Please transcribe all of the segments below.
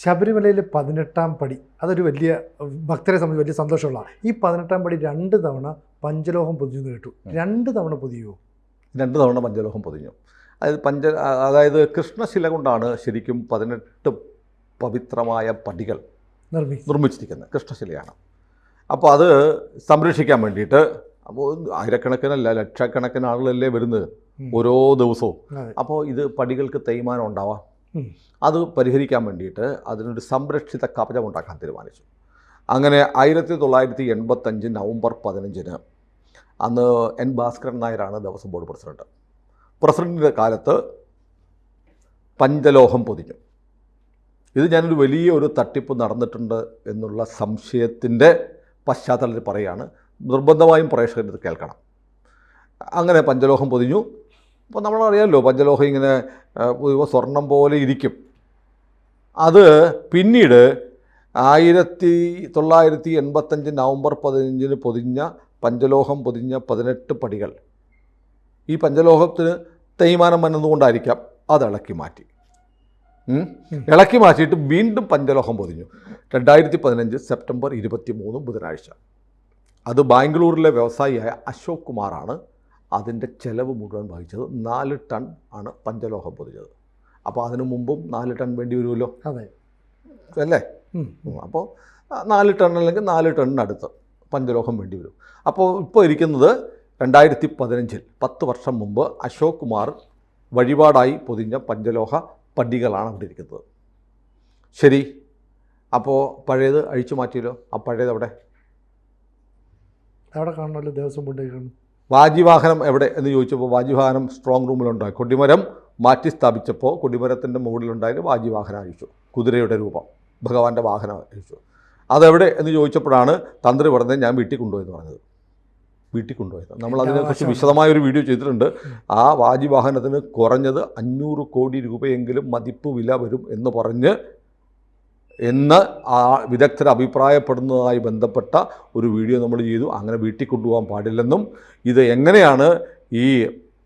ശബരിമലയിലെ 18-ാം പടി അതൊരു വലിയ ഭക്തരെ സംബന്ധിച്ച് വലിയ സന്തോഷമുള്ള ഈ 18-ാം പടി 2 തവണ പഞ്ചലോഹം പൊതിഞ്ഞു കേട്ടു. 2 തവണ പൊതിയുമോ? 2 തവണ പഞ്ചലോഹം പൊതിഞ്ഞു. അതായത് കൃഷ്ണശില കൊണ്ടാണ് ശരിക്കും 18 പവിത്രമായ പടികൾ നിർമ്മിച്ചിരിക്കുന്നത്. കൃഷ്ണശിലയാണ്. അപ്പോൾ അത് സംരക്ഷിക്കാൻ വേണ്ടിയിട്ട് ആയിരക്കണക്കിനല്ല ലക്ഷക്കണക്കിന് ആളുകളല്ലേ വരുന്നത് ഓരോ ദിവസവും. അപ്പോൾ ഇത് പടികൾക്ക് തേയ്മാനം ഉണ്ടാവാം. അത് പരിഹരിക്കാൻ വേണ്ടിയിട്ട് അതിനൊരു സംരക്ഷിത കവചം ഉണ്ടാക്കാൻ തീരുമാനിച്ചു. അങ്ങനെ 1985 നവംബർ 15-ന് അന്ന് എൻ ഭാസ്കരൻ നായരാണ് ദേവസ്വം ബോർഡ് പ്രസിഡന്റ്. പ്രസിഡന്റിൻ്റെ കാലത്ത് പഞ്ചലോഹം പൊതിഞ്ഞു. ഇത് ഞാനൊരു വലിയൊരു തട്ടിപ്പ് നടന്നിട്ടുണ്ട് എന്നുള്ള സംശയത്തിൻ്റെ പശ്ചാത്തലത്തിൽ പറയുകയാണ്. നിർബന്ധമായും പ്രേക്ഷകർ ഇത് കേൾക്കണം. അങ്ങനെ പഞ്ചലോഹം പൊതിഞ്ഞു. അപ്പോൾ നമ്മളറിയാമല്ലോ, പഞ്ചലോഹം ഇങ്ങനെ സ്വർണം പോലെ ഇരിക്കും. അത് പിന്നീട് 1985 നവംബർ 15-ന് പൊതിഞ്ഞ പഞ്ചലോഹം പൊതിഞ്ഞ 18 പടികൾ ഈ പഞ്ചലോഹത്തിന് തേയ്മാനം വന്നതുകൊണ്ടായിരിക്കാം അത് ഇളക്കി മാറ്റിയിട്ട് വീണ്ടും പഞ്ചലോഹം പൊതിഞ്ഞു. 2015 സെപ്റ്റംബർ 23 ബുധനാഴ്ച. അത് ബാംഗ്ലൂരിലെ വ്യവസായിയായ അശോക് കുമാറാണ് അതിൻ്റെ ചെലവ് മുഴുവൻ വഹിച്ചത്. 4 ടൺ ആണ് പഞ്ചലോഹം പൊതിഞ്ഞത്. അപ്പോൾ അതിനു മുമ്പും 4 ടൺ വേണ്ടി വരുമല്ലോ, അല്ലേ? അപ്പോൾ 4 ടൺ അല്ലെങ്കിൽ 4 ടണ്ണിനടുത്ത് പഞ്ചലോഹം വേണ്ടി വരും. അപ്പോൾ ഇപ്പോൾ ഇരിക്കുന്നത് 2015 10 വർഷം മുമ്പ് അശോക് കുമാർ വഴിപാടായി പൊതിഞ്ഞ പഞ്ചലോഹ പടികളാണ് അവിടെ ഇരിക്കുന്നത്. ശരി, അപ്പോൾ പഴയത് അഴിച്ചു മാറ്റിയല്ലോ. ആ പഴയത് അവിടെ കാണണമല്ലോ, ദേവസ്വം ബോർഡ്. വാജിവാഹനം എവിടെ എന്ന് ചോദിച്ചപ്പോൾ വാജിവാഹനം സ്ട്രോങ് റൂമിലുണ്ടായി. കൊടിമരം മാറ്റി സ്ഥാപിച്ചപ്പോൾ കൊടിമരത്തിൻ്റെ മുകളിലുണ്ടായത് വാജിവാഹനം അഴിച്ചു. കുതിരയുടെ രൂപം, ഭഗവാന്റെ വാഹനം അഴിച്ചു. അതെവിടെ എന്ന് ചോദിച്ചപ്പോഴാണ് തന്ത്രി പറഞ്ഞത് ഞാൻ വീട്ടിൽ കൊണ്ടുപോയെന്ന് പറഞ്ഞത്. വീട്ടിൽ കൊണ്ടുപോയത് നമ്മൾ അതിനെക്കുറിച്ച് വിശദമായൊരു വീഡിയോ ചെയ്തിട്ടുണ്ട്. ആ വാജിവാഹനത്തിന് കുറഞ്ഞത് 500 കോടി രൂപയെങ്കിലും മതിപ്പ് വില വരും എന്ന് പറഞ്ഞ് എന്ന് ആ വിദഗ്ധർ അഭിപ്രായപ്പെടുന്നതുമായി ബന്ധപ്പെട്ട ഒരു വീഡിയോ നമ്മൾ ചെയ്തു. അങ്ങനെ വീട്ടിൽ കൊണ്ടുപോകാൻ പാടില്ലെന്നും ഇത് എങ്ങനെയാണ് ഈ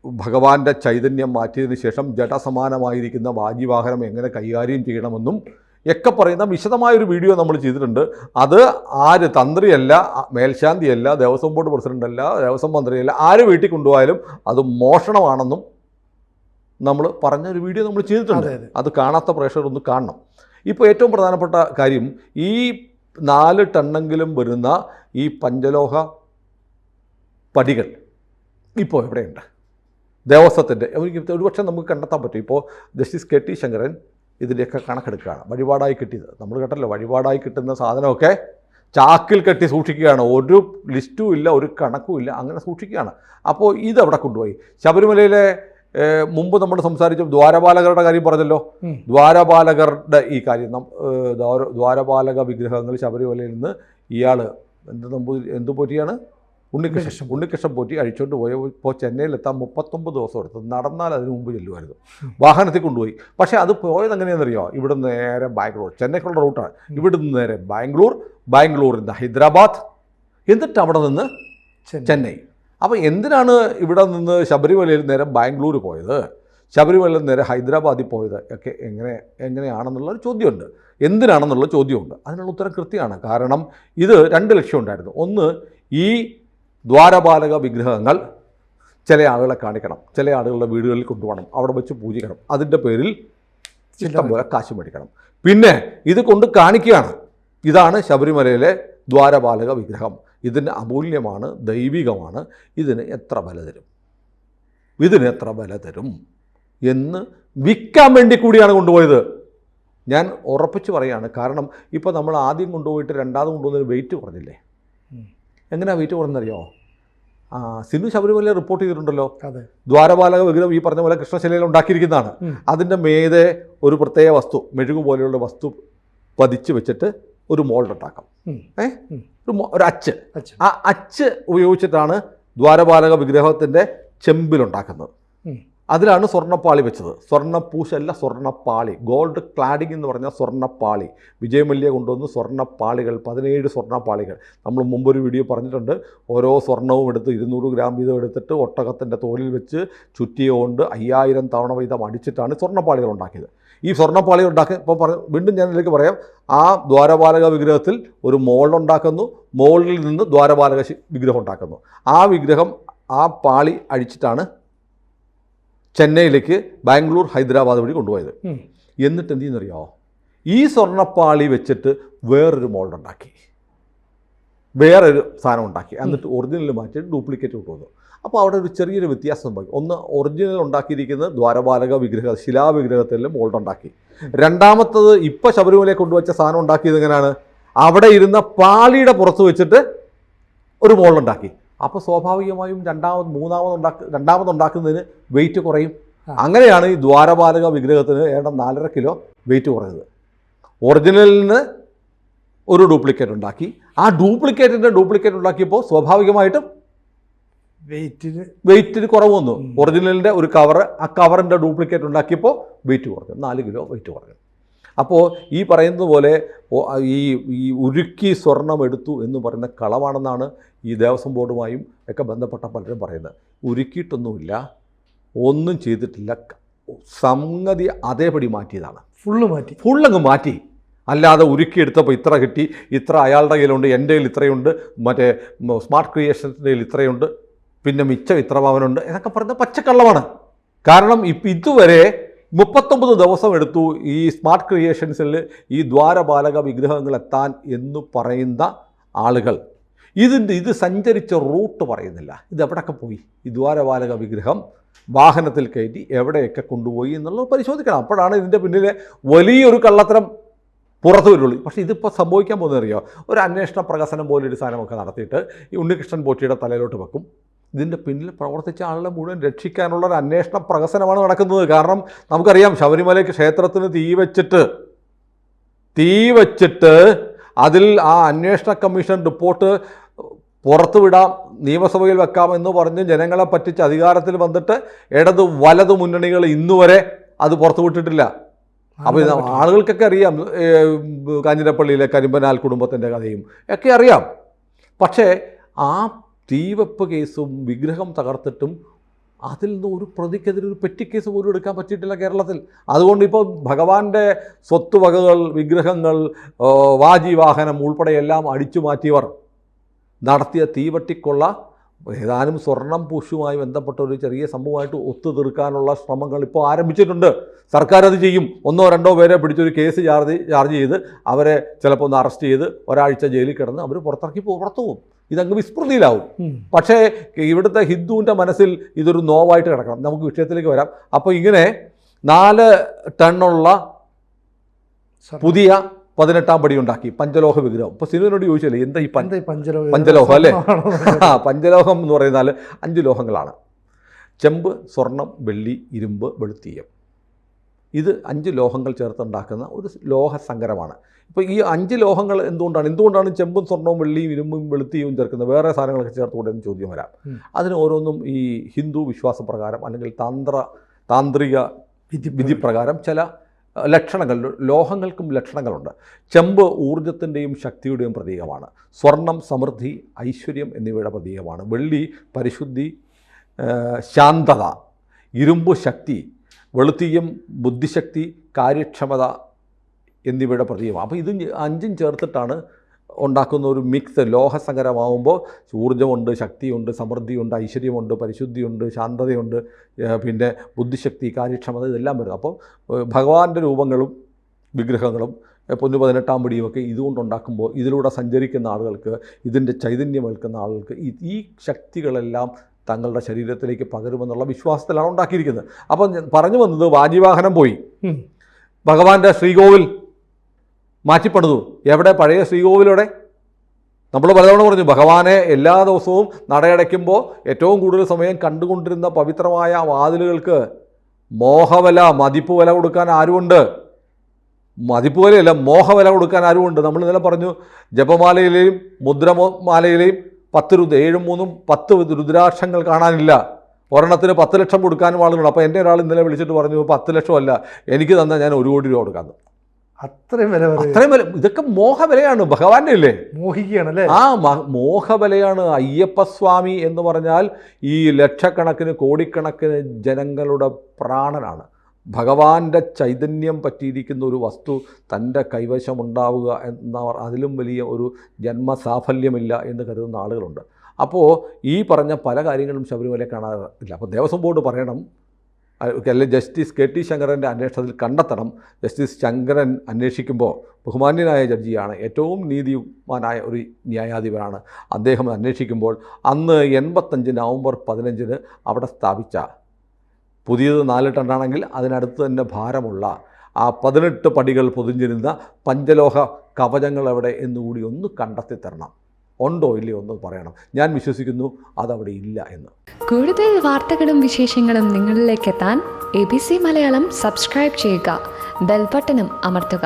ഭഗവാന്റെ ചൈതന്യം മാറ്റിയതിന് ശേഷം ജഡസമാനമായിരിക്കുന്ന വാജിവാഹനം എങ്ങനെ കൈകാര്യം ചെയ്യണമെന്നും ഒക്കെ പറയുന്ന വിശദമായൊരു വീഡിയോ നമ്മൾ ചെയ്തിട്ടുണ്ട്. അത് ആര്, തന്ത്രിയല്ല, മേൽശാന്തിയല്ല, ദേവസ്വം ബോർഡ് പ്രസിഡൻ്റല്ല, ദേവസ്വം മന്ത്രിയല്ല, ആര് വീട്ടിൽ കൊണ്ടുപോയാലും അത് മോഷണമാണെന്നും നമ്മൾ പറഞ്ഞൊരു വീഡിയോ നമ്മൾ ചെയ്തിട്ടുണ്ട്. അത് കാണാത്ത പ്രേക്ഷകരൊന്ന് കാണണം. ഇപ്പോൾ ഏറ്റവും പ്രധാനപ്പെട്ട കാര്യം, ഈ 4 ടണ്ണെങ്കിലും വരുന്ന ഈ പഞ്ചലോഹ പടികൾ ഇപ്പോൾ എവിടെയുണ്ട്? ദേവസ്വത്തിൻ്റെ ഒരുപക്ഷെ നമുക്ക് കണ്ടെത്താൻ പറ്റും. ഇപ്പോൾ ജസ്റ്റിസ് കെ ടി ശങ്കരൻ ഇതിൻ്റെയൊക്കെ കണക്കെടുക്കുകയാണ്. വഴിപാടായി കിട്ടിയത് നമ്മൾ കേട്ടല്ലോ, വഴിപാടായി കിട്ടുന്ന സാധനമൊക്കെ ചാക്കിൽ കെട്ടി സൂക്ഷിക്കുകയാണ്. ഒരു ലിസ്റ്റും ഇല്ല, ഒരു കണക്കും ഇല്ല, അങ്ങനെ സൂക്ഷിക്കുകയാണ്. അപ്പോൾ ഇതവിടെ കൊണ്ടുപോയി. ശബരിമലയിലെ മുമ്പ് നമ്മൾ സംസാരിച്ച ദ്വാരപാലകരുടെ കാര്യം പറഞ്ഞല്ലോ. ദ്വാരപാലകരുടെ ഈ കാര്യം, ദ്വാരപാലക വിഗ്രഹങ്ങൾ ശബരിമലയിൽ നിന്ന് ഇയാൾ എന്ത് പോറ്റിയാണ്? ഉണ്ണികൃഷ്ണൻ പോറ്റി അഴിച്ചുകൊണ്ട് പോയപ്പോൾ ചെന്നൈയിലെത്താൻ 39 ദിവസം എടുത്തു. നടന്നാൽ അതിന് മുമ്പ് ചെല്ലുമായിരുന്നു. വാഹനത്തിൽ കൊണ്ടുപോയി. പക്ഷേ അത് പോയത് എങ്ങനെയാണെന്നറിയോ? ഇവിടുന്ന് നേരെ ബാംഗ്ലൂർ, ചെന്നൈക്കുള്ള റൂട്ടാണ്. ഇവിടുന്ന് നേരെ ബാംഗ്ലൂരിൽ നിന്ന് ഹൈദരാബാദ്, എന്നിട്ട് അവിടെ നിന്ന് ചെന്നൈ. അപ്പോൾ എന്തിനാണ് ഇവിടെ നിന്ന് ശബരിമലയിൽ നേരെ ബാംഗ്ലൂർ പോയത്, ശബരിമലയിൽ നേരെ ഹൈദരാബാദിൽ പോയത് ഒക്കെ എങ്ങനെയാണെന്നുള്ളൊരു ചോദ്യമുണ്ട്. എന്തിനാണെന്നുള്ള ചോദ്യമുണ്ട്. അതിനുള്ള ഉത്തരം കൃത്യമാണ്. കാരണം ഇത് 2 ലക്ഷ്യം ഉണ്ടായിരുന്നു. ഒന്ന്, ഈ ദ്വാരപാലക വിഗ്രഹങ്ങൾ ചില ആളുകളെ കാണിക്കണം, ചില ആളുകളുടെ വീടുകളിൽ കൊണ്ടുപോകണം, അവിടെ വെച്ച് പൂജിക്കണം, അതിൻ്റെ പേരിൽ ഇഷ്ടംപോലെ കാശ് മേടിക്കണം. പിന്നെ ഇത് കൊണ്ട് കാണിക്കുകയാണ്, ഇതാണ് ശബരിമലയിലെ ദ്വാരപാലക വിഗ്രഹം, ഇതിന് അമൂല്യമാണ്, ദൈവികമാണ്, ഇതിന് എത്ര വില തരും എന്ന് വിൽക്കാൻ വേണ്ടി കൂടിയാണ് കൊണ്ടുപോയത്. ഞാൻ ഉറപ്പിച്ച് പറയുകയാണ്. കാരണം ഇപ്പോൾ നമ്മൾ ആദ്യം കൊണ്ടുപോയിട്ട് രണ്ടാമത് കൊണ്ടുപോകുന്നതിന് വെയിറ്റ് കുറഞ്ഞില്ലേ? എങ്ങനെയാണ് വെയിറ്റ് കുറഞ്ഞറിയോ? സിനു ശബരിമല റിപ്പോർട്ട് ചെയ്തിട്ടുണ്ടല്ലോ, ദ്വാരപാലക വിഗ്രഹം ഈ പറഞ്ഞ പോലെ കൃഷ്ണശിലയിൽ ഉണ്ടാക്കിയിരിക്കുന്നതാണ്. അതിൻ്റെ മേതെ ഒരു പ്രത്യേക വസ്തു, മെഴുകു പോലെയുള്ള വസ്തു പതിച്ച് വെച്ചിട്ട് ഒരു മോൾഡ് ഉണ്ടാക്കാം. ഒരു അച്ച്, ആ അച്ച് ഉപയോഗിച്ചിട്ടാണ് ദ്വാരപാലക വിഗ്രഹത്തിൻ്റെ ചെമ്പിലുണ്ടാക്കുന്നത്. അതിലാണ് സ്വർണ്ണപ്പാളി വെച്ചത്. സ്വർണ്ണപ്പൂശല്ല, സ്വർണ്ണപ്പാളി, ഗോൾഡ് ക്ലാഡിംഗ് എന്ന് പറഞ്ഞാൽ സ്വർണ്ണപ്പാളി. വിജയമല്യ കൊണ്ടുവന്ന് സ്വർണ്ണപ്പാളികൾ, 17 സ്വർണ്ണപ്പാളികൾ. നമ്മൾ മുമ്പൊരു വീഡിയോ പറഞ്ഞിട്ടുണ്ട്. ഓരോ സ്വർണ്ണവും എടുത്ത് 200 ഗ്രാം വീതം എടുത്തിട്ട് ഒട്ടകത്തിൻ്റെ തോലിൽ വെച്ച് ചുറ്റിയ കൊണ്ട് 5000 തവണ വീതം അടിച്ചിട്ടാണ് സ്വർണ്ണപ്പാളികൾ ഉണ്ടാക്കിയത്. ഈ സ്വർണ്ണപ്പാളി ഉണ്ടാക്കി ഇപ്പോൾ വീണ്ടും ഞാൻ ഇതിലേക്ക് പറയാം, ആ ദ്വാരപാലക വിഗ്രഹത്തിൽ ഒരു മോൾഡുണ്ടാക്കുന്നു, മോൾഡിൽ നിന്ന് ദ്വാരപാലക വിഗ്രഹം ഉണ്ടാക്കുന്നു. ആ വിഗ്രഹം ആ പാളി അഴിച്ചിട്ടാണ് ചെന്നൈയിലേക്ക് ബാംഗ്ലൂർ ഹൈദരാബാദ് വഴി കൊണ്ടുപോയത്. എന്നിട്ട് എന്ത് ചെയ്യുന്നറിയാമോ, ഈ സ്വർണ്ണപ്പാളി വെച്ചിട്ട് വേറൊരു മോൾഡുണ്ടാക്കി, വേറൊരു സാധനം ഉണ്ടാക്കി, എന്നിട്ട് ഒറിജിനൽ മാറ്റി ഡ്യൂപ്ലിക്കേറ്റ് കൊണ്ടുവന്നു. അപ്പോൾ അവിടെ ഒരു ചെറിയൊരു വ്യത്യാസം സംഭവിക്കും. ഒന്ന്, ഒറിജിനൽ ഉണ്ടാക്കിയിരിക്കുന്നത് ദ്വാരപാലക വിഗ്രഹ ശിലാവിഗ്രഹത്തിൽ മോൾഡുണ്ടാക്കി. രണ്ടാമത്തത് ഇപ്പോൾ ശബരിമലയെ കൊണ്ടുവച്ച സാധനം ഉണ്ടാക്കിയത് എങ്ങനെയാണ്, അവിടെ ഇരുന്ന പാളിയുടെ പുറത്ത് വെച്ചിട്ട് ഒരു മോൾഡുണ്ടാക്കി. അപ്പോൾ സ്വാഭാവികമായും രണ്ടാമതുണ്ടാക്കുന്നതിന് വെയിറ്റ് കുറയും. അങ്ങനെയാണ് ഈ ദ്വാരപാലക വിഗ്രഹത്തിന് 4.5 കിലോ വെയിറ്റ് കുറഞ്ഞത്. ഒറിജിനലിന് ഒരു ഡ്യൂപ്ലിക്കേറ്റ് ഉണ്ടാക്കി. ആ ഡ്യൂപ്ലിക്കേറ്റ് ഉണ്ടാക്കിയപ്പോൾ സ്വാഭാവികമായിട്ടും വെയിറ്റിന് കുറവ് വന്നു. ഒറിജിനലിൻ്റെ ഒരു കവറ്, ആ കവറിൻ്റെ ഡ്യൂപ്ലിക്കേറ്റ് ഉണ്ടാക്കിയപ്പോൾ വെയിറ്റ് കുറഞ്ഞു, 4 കിലോ വെയിറ്റ് കുറഞ്ഞു. അപ്പോൾ ഈ പറയുന്നത് പോലെ ഈ ഉരുക്കി സ്വർണം എടുത്തു എന്ന് പറയുന്ന കളവാണെന്നാണ് ഈ ദേവസ്വം ബോർഡുമായും ഒക്കെ ബന്ധപ്പെട്ട പലരും പറയുന്നത്. ഉരുക്കിയിട്ടൊന്നുമില്ല, ഒന്നും ചെയ്തിട്ടില്ല, സംഗതി അതേപടി മാറ്റിയതാണ്. ഫുള്ളങ്ങ് മാറ്റി. അല്ലാതെ ഉരുക്കിയെടുത്തപ്പോൾ ഇത്ര കിട്ടി, ഇത്ര അയാളുടെ കയ്യിലുണ്ട്, എൻ്റെ കയ്യിൽ ഇത്രയുണ്ട്, മറ്റേ സ്മാർട്ട് ക്രിയേഷൻസിൻ്റെ കയ്യിൽ ഇത്രയുണ്ട്, പിന്നെ മിച്ചം ഇത്ര പവനുണ്ട് എന്നൊക്കെ പറയുന്ന പച്ചക്കള്ളമാണ്. കാരണം ഇതുവരെ 39 ദിവസം എടുത്തു ഈ സ്മാർട്ട് ക്രിയേഷൻസിൽ ഈ ദ്വാരപാലക വിഗ്രഹങ്ങൾ എത്താൻ എന്ന് പറയുന്ന ആളുകൾ ഇത് സഞ്ചരിച്ച റൂട്ട് പറയുന്നില്ല. ഇത് എവിടെയൊക്കെ പോയി, ഈ ദ്വാരപാലക വിഗ്രഹം വാഹനത്തിൽ കയറ്റി എവിടെയൊക്കെ കൊണ്ടുപോയി എന്നുള്ളത് പരിശോധിക്കണം. അപ്പോഴാണ് ഇതിൻ്റെ പിന്നിലെ വലിയൊരു കള്ളത്തരം പുറത്തു വരുള്ളൂ. പക്ഷേ ഇതിപ്പോൾ സംഭവിക്കാൻ പോകുന്നത് അറിയോ, ഒരു അന്വേഷണ പ്രഹസനം പോലൊരു സാധനമൊക്കെ നടത്തിയിട്ട് ഈ ഉണ്ണികൃഷ്ണൻ പോറ്റിയുടെ തലയിലോട്ട് വെക്കും. ഇതിൻ്റെ പിന്നിൽ പ്രവർത്തിച്ച ആളുകളെ മുഴുവൻ രക്ഷിക്കാനുള്ള ഒരു അന്വേഷണ പ്രഹസനമാണ് നടക്കുന്നത്. കാരണം നമുക്കറിയാം, ശബരിമലയ്ക്ക് ക്ഷേത്രത്തിന് തീ വെച്ചിട്ട് അതിൽ ആ അന്വേഷണ കമ്മീഷൻ റിപ്പോർട്ട് പുറത്തുവിടാം, നിയമസഭയിൽ വെക്കാം എന്ന് പറഞ്ഞ് ജനങ്ങളെ പറ്റിച്ച് അധികാരത്തിൽ വന്നിട്ട് ഇടത് വലത് മുന്നണികൾ ഇന്നുവരെ അത് പുറത്തുവിട്ടിട്ടില്ല. അപ്പോൾ ഇത് ആളുകൾക്കൊക്കെ അറിയാം, കാഞ്ഞിരപ്പള്ളിയിലെ കരിമ്പനാൽ കുടുംബത്തിൻ്റെ കഥയും ഒക്കെ അറിയാം. പക്ഷേ ആ തീവെപ്പ് കേസും വിഗ്രഹം തകർത്തിട്ടും അതിൽ നിന്ന് ഒരു പ്രതിക്കെതിരെ ഒരു പെറ്റി കേസ് പോലും എടുക്കാൻ പറ്റിയിട്ടില്ല കേരളത്തിൽ. അതുകൊണ്ട് ഇപ്പോൾ ഭഗവാന്റെ സ്വത്തുവകകൾ, വിഗ്രഹങ്ങൾ, വാജിവാഹനം ഉൾപ്പെടെ എല്ലാം അടിച്ചു മാറ്റിയവർ നടത്തിയ തീവട്ടിക്കൊള്ള ഏതാനും സ്വർണം പൂശുമായി ബന്ധപ്പെട്ട ഒരു ചെറിയ സംഭവമായിട്ട് ഒത്തുതീർക്കാനുള്ള ശ്രമങ്ങൾ ഇപ്പോൾ ആരംഭിച്ചിട്ടുണ്ട്. സർക്കാർ അത് ചെയ്യും. 1-2 പേരെ പിടിച്ചൊരു കേസ് ചാർജ് ചെയ്ത് അവരെ ചിലപ്പോൾ ഒന്ന് അറസ്റ്റ് ചെയ്ത് ഒരാഴ്ച ജയിലിൽ കിടന്ന് അവർ പുറത്തു പോകും. ഇതങ്ങ് വിസ്മൃതിയിലാവും. പക്ഷേ ഇവിടുത്തെ ഹിന്ദുവിൻ്റെ മനസ്സിൽ ഇതൊരു നോവായിട്ട് കിടക്കണം. നമുക്ക് വിഷയത്തിലേക്ക് വരാം. അപ്പോൾ ഇങ്ങനെ 4 ടണ്ണുള്ള പുതിയ 18-ാം പടി ഉണ്ടാക്കി പഞ്ചലോഹ വിഗ്രഹം. ഇപ്പോൾ സിനുവിനോട് ചോദിച്ചല്ലേ എന്താ ഈ പഞ്ചലോഹം അല്ലേ? പഞ്ചലോഹം എന്ന് പറയുന്നാൽ 5 ലോഹങ്ങളാണ്: ചെമ്പ്, സ്വർണം, വെള്ളി, ഇരുമ്പ്, വെളുത്തീയം. ഇത് 5 ലോഹങ്ങൾ ചേർത്തുണ്ടാക്കുന്ന ഒരു ലോഹസങ്കരമാണ്. ഇപ്പോൾ ഈ 5 ലോഹങ്ങൾ എന്തുകൊണ്ടാണ് ചെമ്പും സ്വർണവും വെള്ളിയും ഇരുമ്പും വെളുത്തീയവും ചേർക്കുന്നത്? വേറെ സാധനങ്ങളൊക്കെ ചേർത്തുകൂടെ എന്ന് ചോദ്യം വരാം. അതിന് ഓരോന്നും ഈ ഹിന്ദു വിശ്വാസപ്രകാരം അല്ലെങ്കിൽ താന്ത്രിക വിധിപ്രകാരം ചില ലക്ഷണങ്ങൾ, ലോഹങ്ങൾക്കും ലക്ഷണങ്ങളുണ്ട്. ചെമ്പ് ഊർജത്തിൻ്റെയും ശക്തിയുടെയും പ്രതീകമാണ്. സ്വർണം സമൃദ്ധി, ഐശ്വര്യം എന്നിവയുടെ പ്രതീകമാണ്. വെള്ളി പരിശുദ്ധി, ശാന്തത. ഇരുമ്പ് ശക്തി. വെളുത്തീയം ബുദ്ധിശക്തി, കാര്യക്ഷമത എന്നിവയുടെ പ്രതീകമാണ്. അപ്പോൾ ഇത് 5ഉം ചേർത്തിട്ടാണ് ഉണ്ടാക്കുന്ന ഒരു മിക്സ്. ലോഹസങ്കരമാകുമ്പോൾ ഊർജ്ജമുണ്ട്, ശക്തിയുണ്ട്, സമൃദ്ധിയുണ്ട്, ഐശ്വര്യമുണ്ട്, പരിശുദ്ധിയുണ്ട്, ശാന്തതയുണ്ട്, പിന്നെ ബുദ്ധിശക്തി, കാര്യക്ഷമത, ഇതെല്ലാം വരും. അപ്പോൾ ഭഗവാന്റെ രൂപങ്ങളും വിഗ്രഹങ്ങളും പൊന്നു 18-ാം പടിയുമൊക്കെ ഇതുകൊണ്ടുണ്ടാക്കുമ്പോൾ ഇതിലൂടെ സഞ്ചരിക്കുന്ന ആളുകൾക്ക്, ഇതിൻ്റെ ചൈതന്യമേൽക്കുന്ന ആളുകൾക്ക് ഈ ശക്തികളെല്ലാം തങ്ങളുടെ ശരീരത്തിലേക്ക് പകരുമെന്നുള്ള വിശ്വാസത്തിലാണ് ഉണ്ടാക്കിയിരിക്കുന്നത്. അപ്പം പറഞ്ഞു വന്നത്, വാജിവാഹനം പോയി, ഭഗവാന്റെ ശ്രീകോവിൽ മാറ്റിപ്പണിതു. എവിടെ? പഴയ ശ്രീകോവിലൂടെ. നമ്മൾ പലതവണ പറഞ്ഞു, ഭഗവാനെ എല്ലാ ദിവസവും നടയടയ്ക്കുമ്പോൾ ഏറ്റവും കൂടുതൽ സമയം കണ്ടുകൊണ്ടിരുന്ന പവിത്രമായ വാതിലുകൾക്ക് മോഹവില, മതിപ്പ് വില കൊടുക്കാൻ ആരുമുണ്ട്? മതിപ്പ് വിലയല്ല, മോഹവില കൊടുക്കാൻ ആരുമുണ്ട്? നമ്മൾ ഇന്നലെ പറഞ്ഞു, ജപമാലയിലെയും മുദ്രമാലയിലെയും 10 രുദ്രാക്ഷങ്ങൾ കാണാനില്ല. ഒരെണ്ണത്തിന് 10 ലക്ഷം കൊടുക്കാനും ആളുകളുണ്ട്. അപ്പോൾ എൻ്റെ ഒരാൾ ഇന്നലെ വിളിച്ചിട്ട് പറഞ്ഞു, 10 ലക്ഷമല്ല എനിക്ക് തന്നാൽ ഞാൻ 1 കോടി രൂപ കൊടുക്കാമെന്ന്. അത്രയും വില. ഇതൊക്കെ മോഹവിലയാണ്. ഭഗവാന്റെ അല്ലേ? മോഹിക്കുകയാണല്ലേ? ആ മോഹവിലയാണ്. അയ്യപ്പസ്വാമി എന്ന് പറഞ്ഞാൽ ഈ ലക്ഷക്കണക്കിന് കോടിക്കണക്കിന് ജനങ്ങളുടെ പ്രാണനാണ്. ഭഗവാന്റെ ചൈതന്യം പറ്റിയിരിക്കുന്ന ഒരു വസ്തു തൻ്റെ കൈവശമുണ്ടാവുക അതിലും വലിയ ഒരു ജന്മസാഫല്യമില്ല എന്ന് കരുതുന്ന ആളുകളുണ്ട്. അപ്പോൾ ഈ പറഞ്ഞ പല കാര്യങ്ങളും ശബരിമല കാണാറില്ല. അപ്പോൾ ദേവസ്വം ബോർഡ് പറയണം, അല്ലെങ്കിൽ ജസ്റ്റിസ് കെ ടി ശങ്കരൻ്റെ അന്വേഷണത്തിൽ കണ്ടെത്തണം. ജസ്റ്റിസ് ശങ്കരൻ അന്വേഷിക്കുമ്പോൾ ബഹുമാന്യനായ ജഡ്ജിയാണ്, ഏറ്റവും നീതിമാനായ ഒരു ന്യായാധിപനാണ്. അദ്ദേഹം അന്വേഷിക്കുമ്പോൾ അന്ന് 85 നവംബർ 15 അവിടെ സ്ഥാപിച്ച പുതിയത് 4 ടണ്ണാണെങ്കിൽ അതിനടുത്ത് തന്നെ ഭാരമുള്ള ആ 18 പടികൾ പൊതിഞ്ഞിരുന്ന പഞ്ചലോഹ കവചങ്ങൾ എവിടെ എന്നുകൂടി ഒന്ന് കണ്ടെത്തി തരണം. ഉണ്ടോ ഇല്ലയോ ഒന്ന് പറയണം. ഞാൻ വിശ്വസിക്കുന്നു അതവിടെ ഇല്ല എന്ന്. കൂടുതൽ വാർത്തകളും വിശേഷങ്ങളും നിങ്ങളിലേക്ക് എത്താൻ ABC മലയാളം സബ്സ്ക്രൈബ് ചെയ്യുക, ബെൽ ബട്ടണും അമർത്തുക.